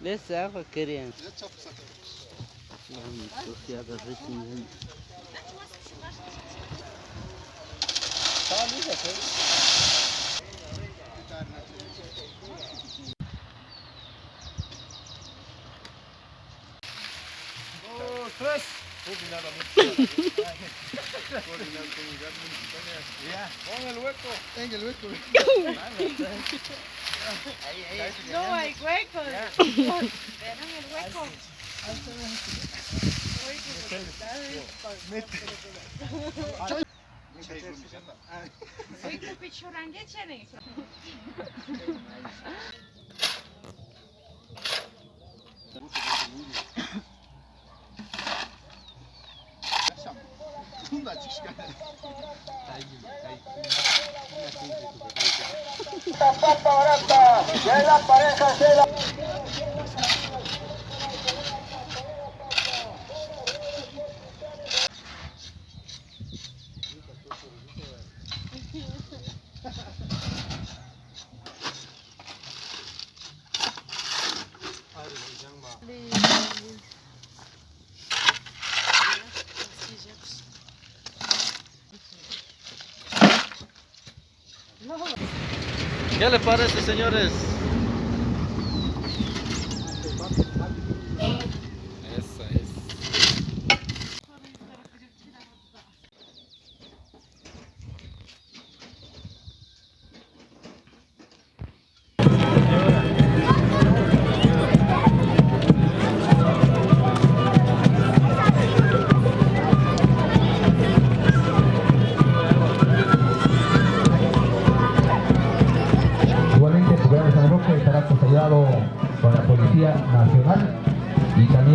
لسه هاخد كريم. Ya çapı satar. شوف يا بالرسم Sağ ne zaten? Oh, tres. Coordinada Pon el hueco. En el hueco. No hay huecos. Dejan el hueco. Oy köpek şuradan geçelim. Bunda çıkış geldi. ¿Qué les parece, señores? Essa, essa. Igualmente el gobierno de San Roque estará custodiado con la Policía Nacional y también